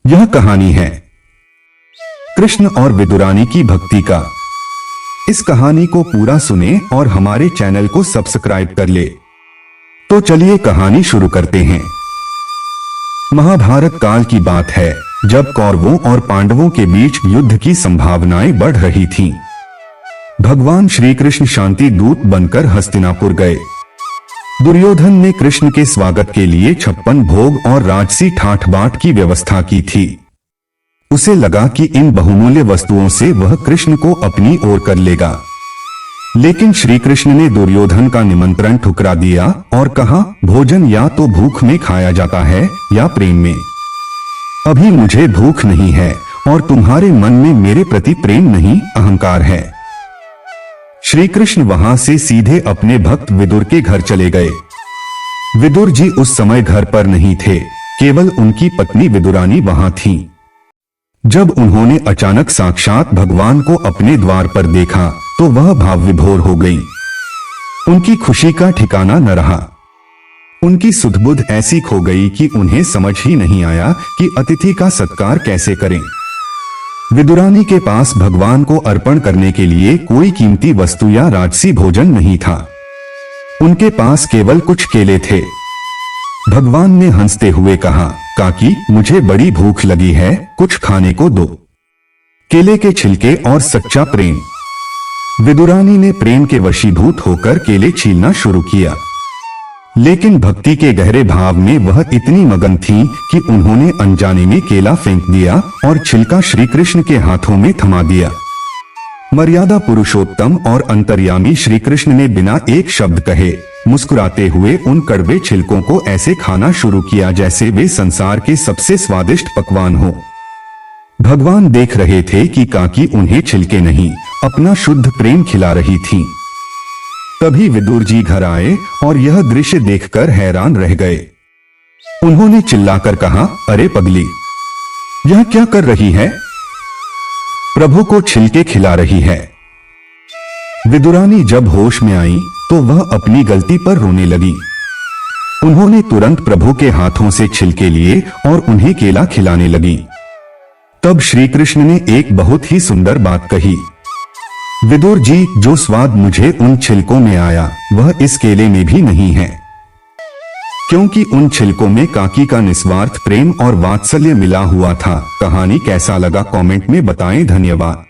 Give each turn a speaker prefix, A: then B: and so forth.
A: यह कहानी है कृष्ण और विदुरानी की भक्ति का। इस कहानी को पूरा सुने और हमारे चैनल को सब्सक्राइब कर ले। तो चलिए कहानी शुरू करते हैं। महाभारत काल की बात है, जब कौरवों और पांडवों के बीच युद्ध की संभावनाएं बढ़ रही थीं। भगवान श्री कृष्ण शांति दूत बनकर हस्तिनापुर गए। दुर्योधन ने कृष्ण के स्वागत के लिए 56 भोग और राजसी ठाठ बाट की व्यवस्था की थी। उसे लगा कि इन बहुमूल्य वस्तुओं से वह कृष्ण को अपनी ओर कर लेगा, लेकिन श्री कृष्ण ने दुर्योधन का निमंत्रण ठुकरा दिया और कहा, भोजन या तो भूख में खाया जाता है या प्रेम में। अभी मुझे भूख नहीं है और तुम्हारे मन में मेरे प्रति प्रेम नहीं, अहंकार है। श्री कृष्ण वहां से सीधे अपने भक्त विदुर के घर चले गए। विदुर जी उस समय घर पर नहीं थे, केवल उनकी पत्नी विदुरानी वहां थी। जब उन्होंने अचानक साक्षात भगवान को अपने द्वार पर देखा तो वह भाव विभोर हो गई। उनकी खुशी का ठिकाना न रहा। उनकी सुध-बुध ऐसी खो गई कि उन्हें समझ ही नहीं आया कि अतिथि का सत्कार कैसे करें। विदुरानी के पास भगवान को अर्पण करने के लिए कोई कीमती वस्तु या राजसी भोजन नहीं था। उनके पास केवल कुछ केले थे। भगवान ने हंसते हुए कहा, काकी, मुझे बड़ी भूख लगी है, कुछ खाने को दो। केले के छिलके और सच्चा प्रेम। विदुरानी ने प्रेम के वशीभूत होकर केले छीलना शुरू किया, लेकिन भक्ति के गहरे भाव में वह इतनी मगन थी कि उन्होंने अनजाने में केला फेंक दिया और छिलका श्री कृष्ण के हाथों में थमा दिया। मर्यादा पुरुषोत्तम और अंतर्यामी श्री कृष्ण ने बिना एक शब्द कहे मुस्कुराते हुए उन कड़वे छिलकों को ऐसे खाना शुरू किया जैसे वे संसार के सबसे स्वादिष्ट पकवान हो। भगवान देख रहे थे कि काकी उन्हें छिलके नहीं, अपना शुद्ध प्रेम खिला रही थी। तभी विदुर जी घर आए और यह दृश्य देखकर हैरान रह गए। उन्होंने चिल्लाकर कहा, अरे पगली, यह क्या कर रही है? प्रभु को छिलके खिला रही है। विदुरानी जब होश में आई तो वह अपनी गलती पर रोने लगी। उन्होंने तुरंत प्रभु के हाथों से छिलके लिए और उन्हें केला खिलाने लगी। तब श्री कृष्ण ने एक बहुत ही सुंदर बात कही, विदुर जी, जो स्वाद मुझे उन छिलकों में आया वह इस केले में भी नहीं है, क्योंकि उन छिलकों में काकी का निस्वार्थ प्रेम और वात्सल्य मिला हुआ था। कहानी कैसा लगा कमेंट में बताएं। धन्यवाद।